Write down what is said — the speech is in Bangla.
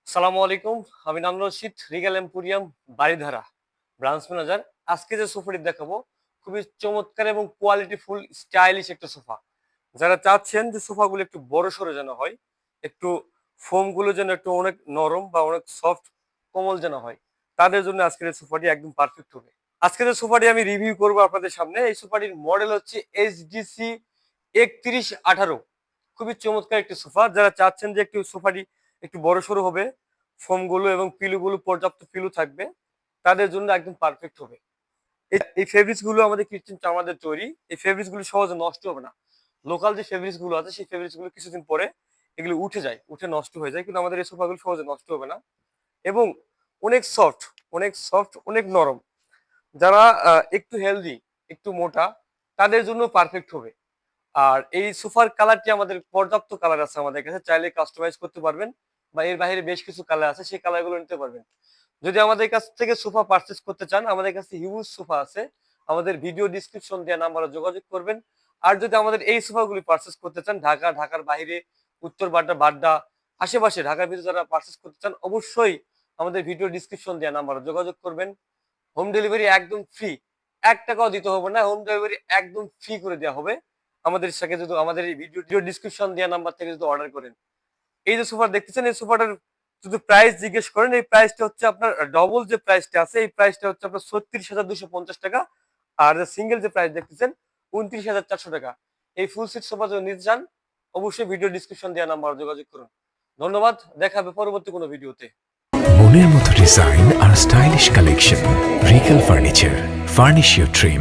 সালামু আলাইকুম। আমি নাম Rashid, regal emporium Baridhara branch manager. আজকে যে সোফাটি দেখাবো খুবই চমৎকার এবং কোয়ালিটি ফুল স্টাইলিশ একটা সোফা। যারা চাচ্ছেন যে সোফাগুলো একটু বড় সড়ো যেন হয়, একটু ফোম গুলো যেন একটু অনেক নরম বা অনেক সফট কোমল যেন হয়, তাদের জন্য আজকের এই সোফাটি একদম পারফেক্ট হবে। আজকে যে সোফাটি আমি রিভিউ করবো আপনাদের সামনে, এই সোফাটির মডেল হচ্ছে HDC 3118। খুবই চমৎকার একটি সোফা। যারা চাচ্ছেন যে একটু সোফাটি একটু বড় সড়ো হবে, ফোম গুলো এবং পিলো গুলো পর্যাপ্ত পিলো থাকবে, তাদের জন্য একদম পারফেক্ট হবে। এই ফেব্রিক্স গুলো আমাদের কৃত্রিম চামড়াদের তৈরি। এই ফেব্রিক্স গুলো সহজে নষ্ট হবে না। লোকাল যে ফেব্রিক্স গুলো আছে সেই ফেব্রিক্স গুলো কিছুদিন পরে এগুলো উঠে যায়, উঠে নষ্ট হয়ে যায়, কিন্তু আমাদের এই সোফা গুলো সহজে নষ্ট হবে না এবং অনেক সফট, অনেক সফট, অনেক নরম। যারা একটু হেলদি, একটু মোটা, তাদের জন্য পারফেক্ট হবে। আর এই সোফার কালারটি আমাদের পর্যাপ্ত কালার আছে আমাদের কাছে, চাইলে কাস্টমাইজ করতে পারবেন বা এর বাইরে বেশ কিছু কালার আছে, সেই কালারগুলো নিতে পারবেন। যদি আমাদের কাছ থেকে সোফা পারচেজ করতে চান, আমাদের কাছে হিউজ সোফা আছে। আমাদের ভিডিও ডিসক্রিপশন দেওয়া নাম্বারে যোগাযোগ করবেন। আর যদি আমাদের এই সোফাগুলি পারচেজ করতে চান ঢাকা, ঢাকার বাইরে, উত্তর বাড্ডা, বাড্ডা, আশেপাশে, ঢাকার ভিতরে যারা পারচেজ করতে চান, অবশ্যই আমাদের ভিডিও ডিসক্রিপশন দেওয়া নাম্বারে যোগাযোগ করবেন। হোম ডেলিভারি একদম ফ্রি, 1 টাকাও দিতে হবে না। হোম ডেলিভারি একদম ফ্রি করে দেওয়া হবে আমাদের সাথে যদি আমাদের এই ভিডিও ডিসক্রিপশন দেওয়া নাম্বার থেকে যদি অর্ডার করেন। এই যে সোফা দেখতেছেন, এই সোফাটার যদি প্রাইস জিজ্ঞেস করেন, এই প্রাইসটা হচ্ছে আপনার ডবল যে প্রাইসটা আছে, এই প্রাইসটা হচ্ছে আপনার 36,250 টাকা। আর যে সিঙ্গেল যে প্রাইস দেখতেছেন, 29,400 টাকা। এই ফুল সিট সোফা যদি নিতে চান, অবশ্যই ভিডিও ডিসক্রিপশন দেওয়া নাম্বার যোগাযোগ করুন। ধন্যবাদ, দেখা হবে পরবর্তী কোনো ভিডিওতে। মনের মতো ডিজাইন আর stylish collection, Regal furniture, furnish your dream.